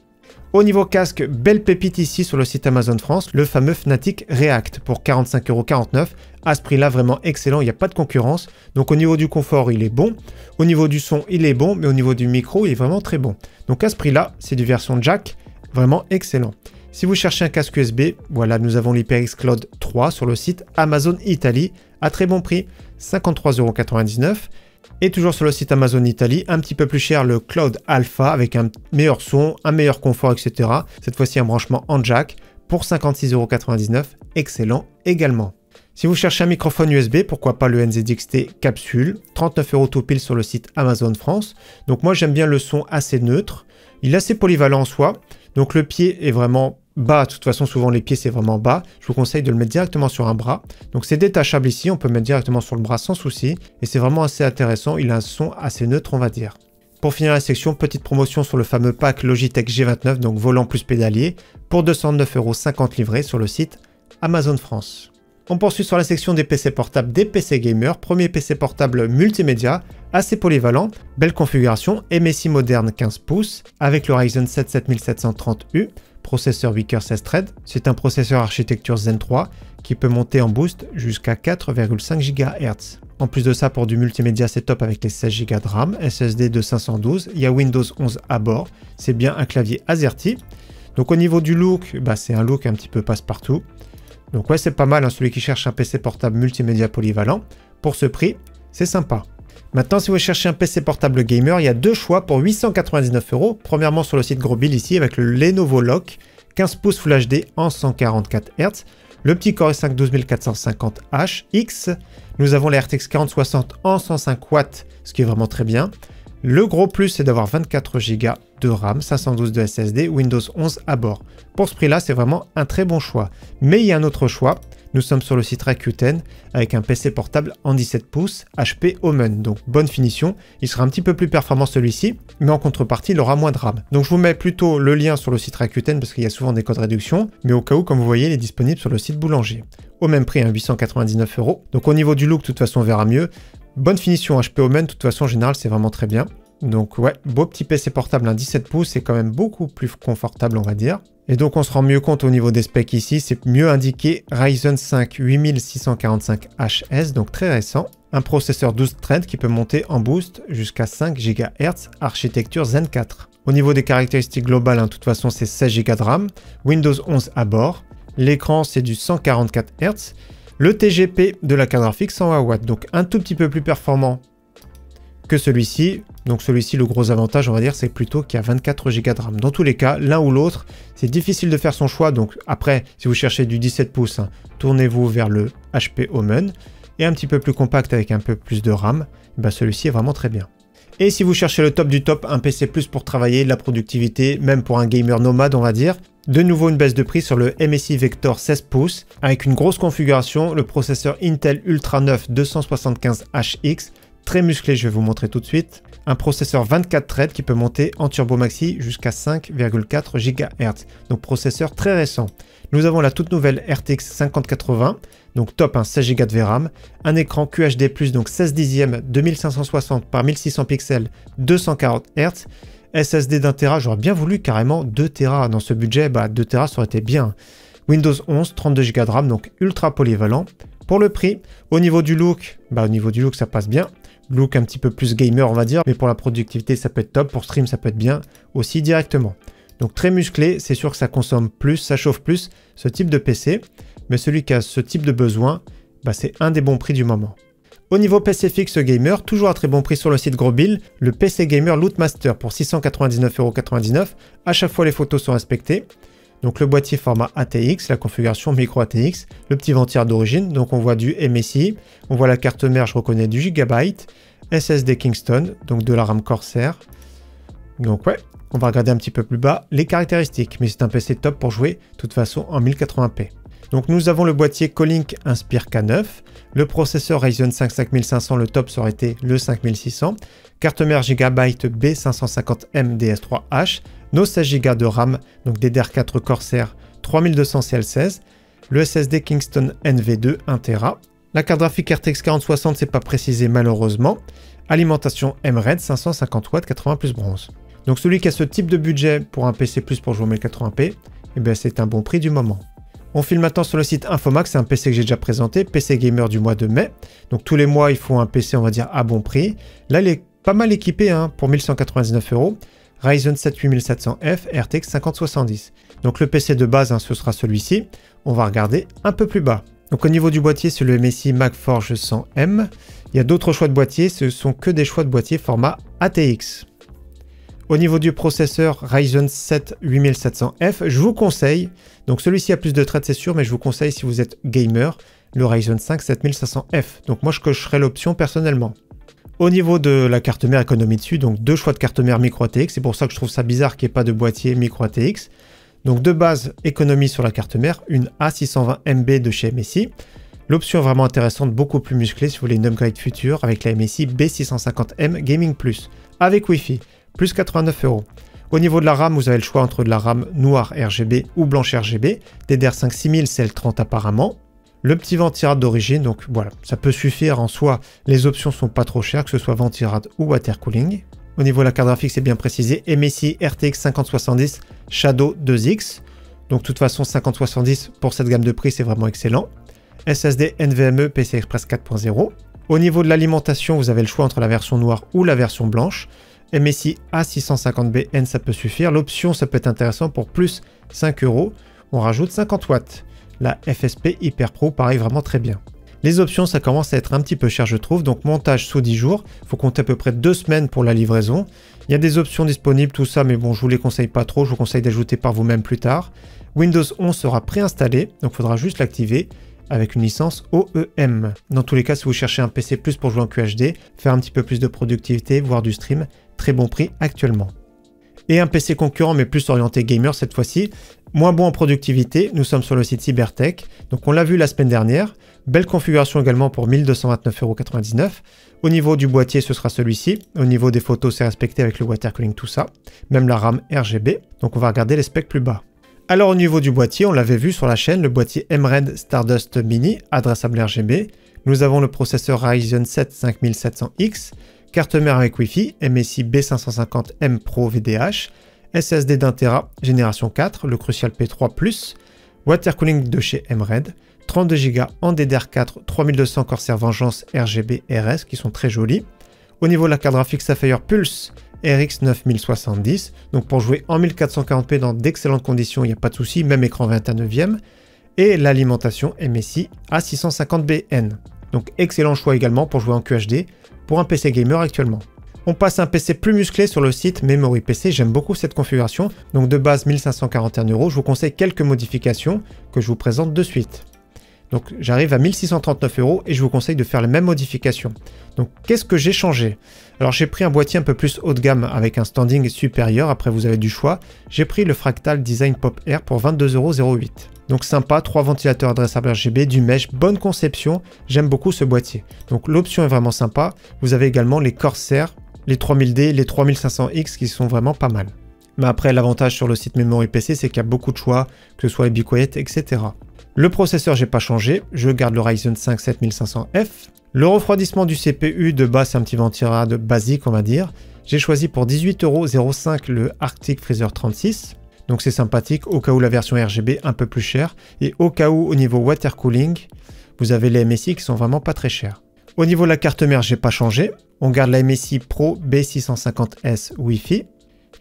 Au niveau casque, belle pépite ici sur le site Amazon France, le fameux Fnatic React pour 45,49 €. À ce prix-là, vraiment excellent, il n'y a pas de concurrence. Donc au niveau du confort, il est bon. Au niveau du son, il est bon, mais au niveau du micro, il est vraiment très bon. Donc à ce prix-là, c'est du version jack. Vraiment excellent. Si vous cherchez un casque USB, voilà, nous avons l'HyperX Cloud 3 sur le site Amazon Italie à très bon prix, 53,99 €. Et toujours sur le site Amazon Italie, un petit peu plus cher, le Cloud Alpha avec un meilleur son, un meilleur confort, etc. Cette fois-ci, un branchement en jack pour 56,99 €. Excellent également. Si vous cherchez un microphone USB, pourquoi pas le NZXT Capsule, 39 € tout pile sur le site Amazon France. Donc moi, j'aime bien le son assez neutre. Il est assez polyvalent en soi. Donc le pied est vraiment bas, de toute façon souvent les pieds c'est vraiment bas, je vous conseille de le mettre directement sur un bras. Donc c'est détachable ici, on peut le mettre directement sur le bras sans souci, et c'est vraiment assez intéressant, il a un son assez neutre on va dire. Pour finir la section, petite promotion sur le fameux pack Logitech G29, donc volant plus pédalier, pour 209,50 € livré sur le site Amazon France. On poursuit sur la section des PC portables, des PC gamers. Premier PC portable multimédia, assez polyvalent, belle configuration, MSI moderne 15 pouces, avec le Ryzen 7 7730U, processeur 8 coeurs 16 threads. C'est un processeur architecture Zen 3 qui peut monter en boost jusqu'à 4,5 GHz. En plus de ça, pour du multimédia, c'est top avec les 16 Go de RAM, SSD de 512, il y a Windows 11 à bord, c'est bien un clavier AZERTY. Donc au niveau du look, c'est un look un petit peu passe-partout. Donc ouais, c'est pas mal, hein, celui qui cherche un PC portable multimédia polyvalent. Pour ce prix, c'est sympa. Maintenant, si vous cherchez un PC portable gamer, il y a deux choix pour 899 €. Premièrement, sur le site Grosbill ici, avec le Lenovo Lock, 15 pouces Full HD en 144 Hz. Le petit Core i5 12450HX. Nous avons les RTX 4060 en 105 watts, ce qui est vraiment très bien. Le gros plus, c'est d'avoir 24 Go de RAM, 512 de SSD, Windows 11 à bord. Pour ce prix-là, c'est vraiment un très bon choix. Mais il y a un autre choix. Nous sommes sur le site Rakuten avec un PC portable en 17 pouces HP Omen. Donc bonne finition. Il sera un petit peu plus performant celui-ci, mais en contrepartie, il aura moins de RAM. Donc je vous mets plutôt le lien sur le site Rakuten parce qu'il y a souvent des codes réduction. Mais au cas où, comme vous voyez, il est disponible sur le site Boulanger. Au même prix, 899 €. Donc au niveau du look, de toute façon, on verra mieux. Bonne finition HP Omen, de toute façon, en général, c'est vraiment très bien. Donc ouais, beau petit PC portable, un 17 pouces, c'est quand même beaucoup plus confortable, on va dire. Et donc on se rend mieux compte au niveau des specs ici, c'est mieux indiqué Ryzen 5 8645HS, donc très récent. Un processeur 12 threads qui peut monter en boost jusqu'à 5 GHz, architecture Zen 4. Au niveau des caractéristiques globales, de toute façon, c'est 16 Go de RAM, Windows 11 à bord. L'écran, c'est du 144 Hz. Le TGP de la carte graphique 120 watts, donc un tout petit peu plus performant que celui-ci. Donc celui-ci, le gros avantage, on va dire, c'est plutôt qu'il y a 24 Go de RAM. Dans tous les cas, l'un ou l'autre, c'est difficile de faire son choix. Donc après, si vous cherchez du 17 pouces, tournez-vous vers le HP Omen. Et un petit peu plus compact avec un peu plus de RAM, celui-ci est vraiment très bien. Et si vous cherchez le top du top, un PC plus pour travailler, de la productivité, même pour un gamer nomade, on va dire, de nouveau une baisse de prix sur le MSI Vector 16 pouces, avec une grosse configuration, le processeur Intel Ultra 9 275HX, très musclé, je vais vous montrer tout de suite. Un processeur 24 threads qui peut monter en Turbo Maxi jusqu'à 5,4 GHz. Donc processeur très récent. Nous avons la toute nouvelle RTX 5080, donc top, 16 Go de VRAM. Un écran QHD+, donc 16 dixièmes, 2560 par 1600 pixels, 240 Hz. SSD d'1 Tera, j'aurais bien voulu carrément 2 Tera dans ce budget, 2 Tera ça aurait été bien. Windows 11, 32 Go de RAM, donc ultra polyvalent. Pour le prix, au niveau du look, ça passe bien. Look un petit peu plus gamer on va dire, mais pour la productivité ça peut être top, pour stream ça peut être bien aussi directement. Donc très musclé, c'est sûr que ça consomme plus, ça chauffe plus ce type de PC, mais celui qui a ce type de besoin, c'est un des bons prix du moment. Au niveau PC fixe gamer, toujours à très bon prix sur le site Grosbill, le PC Gamer Lootmaster pour 699,99 €. À chaque fois les photos sont respectées. Donc le boîtier format ATX, la configuration micro ATX, le petit ventilleur d'origine, donc on voit du MSI, on voit la carte mère, je reconnais du Gigabyte, SSD Kingston, donc de la RAM Corsair. Donc ouais, on va regarder un petit peu plus bas les caractéristiques, mais c'est un PC top pour jouer, de toute façon en 1080p. Donc nous avons le boîtier Colink Inspire K9, le processeur Ryzen 5 5500, le top ça aurait été le 5600, carte mère Gigabyte B550M DS3H, nos 16 Go de RAM, donc DDR4 Corsair 3200 CL16, le SSD Kingston NV2 1 Tera, la carte graphique RTX 4060 c'est pas précisé malheureusement, alimentation MRED 550 watts 80 plus bronze. Donc celui qui a ce type de budget pour un PC plus pour jouer en 1080p, eh bien c'est un bon prix du moment. On file maintenant sur le site Infomax, c'est un PC que j'ai déjà présenté, PC Gamer du mois de mai. Donc tous les mois, il faut un PC, on va dire, à bon prix. Là, il est pas mal équipé hein, pour 1199 €. Ryzen 7 8700F, RTX 5070. Donc le PC de base, hein, ce sera celui-ci. On va regarder un peu plus bas. Donc au niveau du boîtier, c'est le MSI MagForge 100M. Il y a d'autres choix de boîtier, ce sont que des choix de boîtier format ATX. Au niveau du processeur Ryzen 7 8700F, je vous conseille, donc celui-ci a plus de traits c'est sûr, mais je vous conseille si vous êtes gamer, le Ryzen 5 7500F. Donc moi je cocherai l'option personnellement. Au niveau de la carte mère économie dessus, donc deux choix de carte mère micro ATX, c'est pour ça que je trouve ça bizarre qu'il n'y ait pas de boîtier micro ATX. Donc de base, économie sur la carte mère, une A620MB de chez MSI. L'option est vraiment intéressante, beaucoup plus musclée si vous voulez une upgrade future avec la MSI B650M Gaming Plus, avec Wi-Fi. Plus 89 €. Au niveau de la RAM, vous avez le choix entre de la RAM noire RGB ou blanche RGB, DDR5 6000 CL30 apparemment. Le petit ventirad d'origine, donc voilà, ça peut suffire en soi, les options sont pas trop chères, que ce soit ventirad ou water cooling. Au niveau de la carte graphique, c'est bien précisé, MSI RTX 5070 Shadow 2X. Donc de toute façon, 5070 pour cette gamme de prix, c'est vraiment excellent. SSD NVMe PCI Express 4.0. Au niveau de l'alimentation, vous avez le choix entre la version noire ou la version blanche. MSI A650BN, ça peut suffire. L'option, ça peut être intéressant pour plus 5 €. On rajoute 50 watts. La FSP Hyper Pro, pareil, vraiment très bien. Les options, ça commence à être un petit peu cher, je trouve. Donc, montage sous 10 jours. Il faut compter à peu près 2 semaines pour la livraison. Il y a des options disponibles, tout ça, mais bon, je vous les conseille pas trop. Je vous conseille d'ajouter par vous-même plus tard. Windows 11 sera préinstallé, donc il faudra juste l'activer avec une licence OEM. Dans tous les cas, si vous cherchez un PC plus pour jouer en QHD, faire un petit peu plus de productivité, voire du stream, très bon prix actuellement. Et un PC concurrent, mais plus orienté gamer cette fois-ci, moins bon en productivité, nous sommes sur le site Cybertech, donc on l'a vu la semaine dernière, belle configuration également pour 1229,99 €. Au niveau du boîtier, ce sera celui-ci, au niveau des photos, c'est respecté avec le water cooling, tout ça, même la RAM RGB, donc on va regarder les specs plus bas. Alors au niveau du boîtier, on l'avait vu sur la chaîne, le boîtier MRED Stardust Mini, adressable RGB. Nous avons le processeur Ryzen 7 5700X, carte mère avec Wi-Fi, MSI B550M Pro VDH, SSD d'1 Tera génération 4, le Crucial P3+, water cooling de chez MRED, 32 Go en DDR4, 3200 Corsair Vengeance RGB RS qui sont très jolis. Au niveau de la carte graphique Sapphire Pulse RX 9070, donc pour jouer en 1440p dans d'excellentes conditions, il n'y a pas de souci, même écran 21/9. Et l'alimentation MSI A650BN. Donc excellent choix également pour jouer en QHD pour un PC gamer actuellement. On passe à un PC plus musclé sur le site Memory PC, j'aime beaucoup cette configuration. Donc de base 1541 €, je vous conseille quelques modifications que je vous présente de suite. Donc j'arrive à 1639 € et je vous conseille de faire les mêmes modifications. Donc qu'est-ce que j'ai changé? Alors j'ai pris un boîtier un peu plus haut de gamme avec un standing supérieur, après vous avez du choix. J'ai pris le Fractal Design Pop Air pour 22,08 €. Donc sympa, 3 ventilateurs adressables RGB, du mesh, bonne conception, j'aime beaucoup ce boîtier. Donc l'option est vraiment sympa. Vous avez également les Corsair, les 3000D, les 3500X qui sont vraiment pas mal. Mais après l'avantage sur le site Memory PC, c'est qu'il y a beaucoup de choix, que ce soit les Be Quiet, etc. Le processeur, j'ai pas changé, je garde le Ryzen 5 7500F. Le refroidissement du CPU de base, c'est un petit ventirad basique, on va dire. J'ai choisi pour 18,05 € le Arctic Freezer 36. Donc c'est sympathique au cas où la version RGB un peu plus chère. Et au cas où au niveau water cooling, vous avez les MSI qui sont vraiment pas très chers. Au niveau de la carte mère, j'ai pas changé. On garde la MSI Pro B650S Wi-Fi.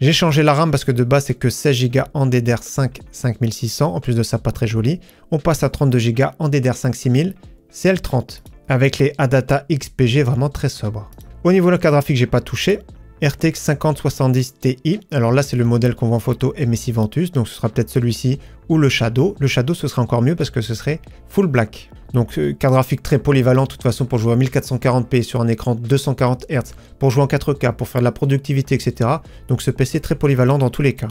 J'ai changé la RAM parce que de base c'est que 16 Go en DDR5 5600, en plus de ça pas très joli. On passe à 32 Go en DDR5 6000 CL30 avec les Adata XPG vraiment très sobres. Au niveau de la carte graphique, j'ai pas touché. RTX 5070 Ti, alors là c'est le modèle qu'on voit en photo MSI Ventus, donc ce sera peut-être celui-ci ou le Shadow. Le Shadow ce serait encore mieux parce que ce serait full black. Donc carte graphique très polyvalente de toute façon pour jouer à 1440p sur un écran 240 Hz, pour jouer en 4K, pour faire de la productivité, etc. Donc ce PC est très polyvalent dans tous les cas.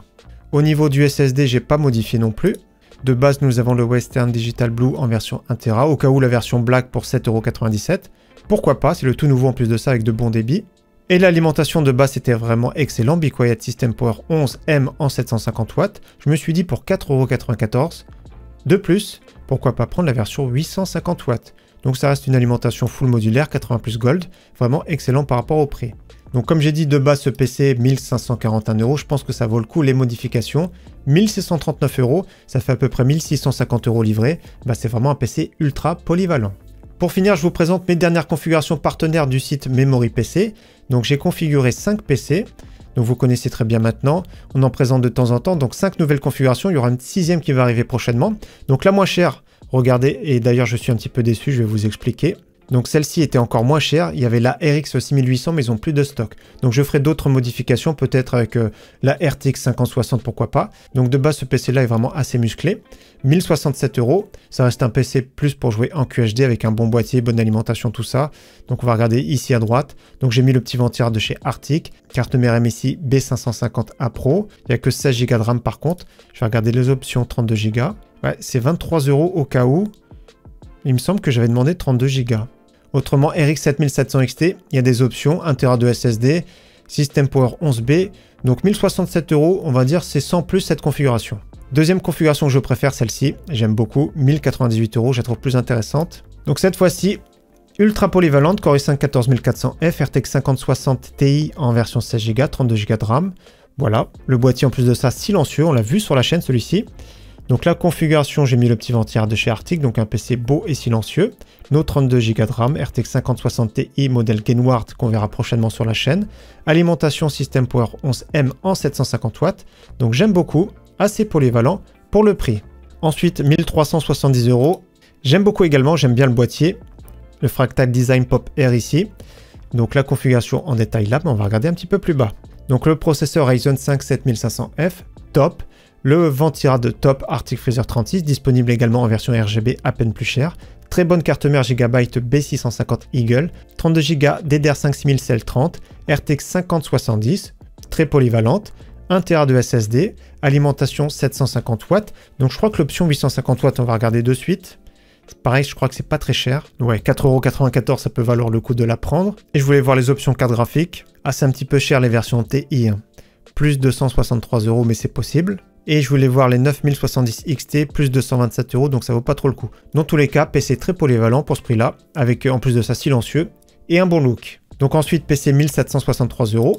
Au niveau du SSD, j'ai pas modifié non plus. De base, nous avons le Western Digital Blue en version 1 Tera, au cas où la version black pour 7,97 €. Pourquoi pas, c'est le tout nouveau en plus de ça avec de bons débits. Et l'alimentation de base était vraiment excellent. Be Quiet System Power 11M en 750 watts. Je me suis dit pour 4,94 €. De plus, pourquoi pas prendre la version 850 watts. Donc ça reste une alimentation full modulaire, 80 plus gold. Vraiment excellent par rapport au prix. Donc comme j'ai dit de base ce PC 1541 €, je pense que ça vaut le coup les modifications. 1639 €, ça fait à peu près 1650 € livrés. Bah, c'est vraiment un PC ultra polyvalent. Pour finir, je vous présente mes dernières configurations partenaires du site Memory PC. Donc j'ai configuré 5 PC. Donc vous connaissez très bien maintenant. On en présente de temps en temps. Donc 5 nouvelles configurations. Il y aura une 6e qui va arriver prochainement. Donc la moins chère, regardez, et d'ailleurs je suis un petit peu déçu, je vais vous expliquer. Donc celle-ci était encore moins chère, il y avait la RX 6800 mais ils ont plus de stock. Donc je ferai d'autres modifications, peut-être avec la RTX 5060, pourquoi pas. Donc de base ce PC là est vraiment assez musclé. 1067 €, ça reste un PC plus pour jouer en QHD avec un bon boîtier, bonne alimentation, tout ça. Donc on va regarder ici à droite. Donc j'ai mis le petit ventilleur de chez Arctic, carte mère MSI B550A Pro. Il n'y a que 16 Go de RAM par contre. Je vais regarder les options 32 Go. Ouais, c'est 23 € au cas où. Il me semble que j'avais demandé 32 Go. Autrement, RX 7700 XT, il y a des options, 1 Tera de SSD, System Power 11B, donc 1067 €, on va dire c'est sans plus cette configuration. Deuxième configuration que je préfère, celle-ci, j'aime beaucoup, 1098 €, je la trouve plus intéressante. Donc cette fois-ci, ultra polyvalente, Core i5 14400F, RTX 5060 Ti en version 16 Go, 32 Go de RAM. Voilà, le boîtier en plus de ça silencieux, on l'a vu sur la chaîne celui-ci. Donc la configuration, j'ai mis le petit ventilleur de chez Arctic, donc un PC beau et silencieux. Nos 32 Go de RAM, RTX 5060 Ti, modèle Gainward qu'on verra prochainement sur la chaîne. Alimentation System Power 11M en 750 watts. Donc j'aime beaucoup, assez polyvalent pour le prix. Ensuite, 1370 €. J'aime beaucoup également, j'aime bien le boîtier. Le Fractal Design Pop Air ici. Donc la configuration en détail là, mais on va regarder un petit peu plus bas. Donc le processeur Ryzen 5 7500F, top. Le ventilleur de top Arctic Freezer 36, disponible également en version RGB à peine plus chère. Très bonne carte mère Gigabyte B650 Eagle, 32 Go DDR5 6030, RTX 5070, très polyvalente, 1 Tera de SSD, alimentation 750 watts. Donc je crois que l'option 850 watts, on va regarder de suite. Pareil, je crois que c'est pas très cher. Ouais, 4,94 €, ça peut valoir le coup de la prendre. Et je voulais voir les options carte graphique. Ah, c'est un petit peu cher les versions TI. Hein. Plus 263 €, mais c'est possible. Et je voulais voir les 9070 XT, plus 227 €, donc ça vaut pas trop le coup. Dans tous les cas, PC très polyvalent pour ce prix-là, avec en plus de ça silencieux et un bon look. Donc ensuite, PC 1763 €.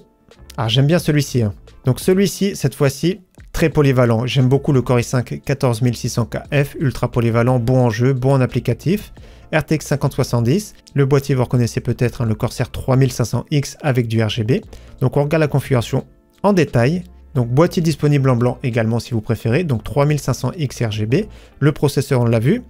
Ah, j'aime bien celui-ci. Hein. Donc celui-ci, cette fois-ci, très polyvalent. J'aime beaucoup le Core i5 14600KF, ultra polyvalent, bon en jeu, bon en applicatif. RTX 5070, le boîtier vous reconnaissez peut-être, hein, le Corsair 3500X avec du RGB. Donc on regarde la configuration en détail. Donc boîtier disponible en blanc également si vous préférez, donc 3500X RGB, le processeur on l'a vu,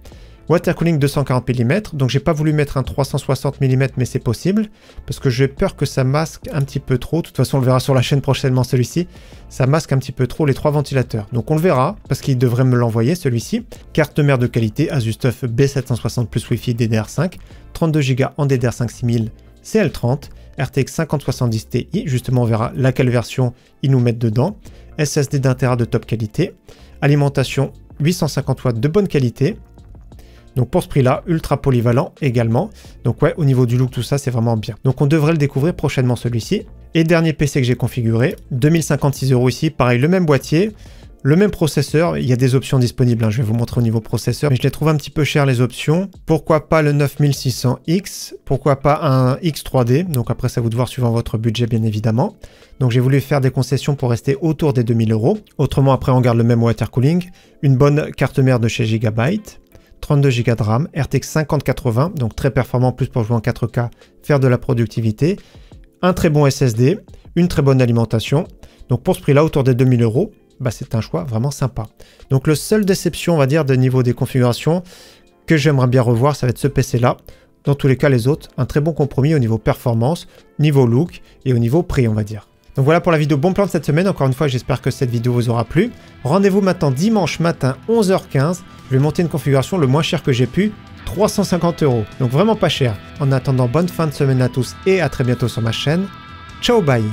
water cooling 240 mm, donc j'ai pas voulu mettre un 360 mm mais c'est possible, parce que j'ai peur que ça masque un petit peu trop, de toute façon on le verra sur la chaîne prochainement celui-ci, ça masque un petit peu trop les 3 ventilateurs, donc on le verra, parce qu'il devrait me l'envoyer celui-ci, carte mère de qualité Asus TUF B760 plus Wi-Fi DDR5, 32 Go en DDR5 6000 CL30, RTX 5070 Ti, justement on verra laquelle version ils nous mettent dedans, SSD d'1 Tera de top qualité, alimentation 850 watts de bonne qualité, donc pour ce prix là, ultra polyvalent également, donc ouais au niveau du look tout ça c'est vraiment bien, donc on devrait le découvrir prochainement celui-ci. Et dernier PC que j'ai configuré, 2056 € ici, pareil le même boîtier, le même processeur, il y a des options disponibles, hein, je vais vous montrer au niveau processeur, mais je les trouve un petit peu chères les options. Pourquoi pas le 9600X, pourquoi pas un X3D, donc après ça vous de voir suivant votre budget bien évidemment. Donc j'ai voulu faire des concessions pour rester autour des 2000 €. Autrement après on garde le même water cooling, une bonne carte mère de chez Gigabyte, 32 Go de RAM, RTX 5080, donc très performant plus pour jouer en 4K, faire de la productivité, un très bon SSD, une très bonne alimentation. Donc pour ce prix là autour des 2000 €, bah c'est un choix vraiment sympa. Donc le seul déception on va dire de niveau des configurations que j'aimerais bien revoir, ça va être ce PC là. Dans tous les cas les autres, un très bon compromis au niveau performance, niveau look et au niveau prix on va dire. Donc voilà pour la vidéo bon plan de cette semaine, encore une fois j'espère que cette vidéo vous aura plu. Rendez-vous maintenant dimanche matin 11h15, je vais monter une configuration le moins cher que j'ai pu, 350 €, donc vraiment pas cher. En attendant bonne fin de semaine à tous et à très bientôt sur ma chaîne. Ciao bye.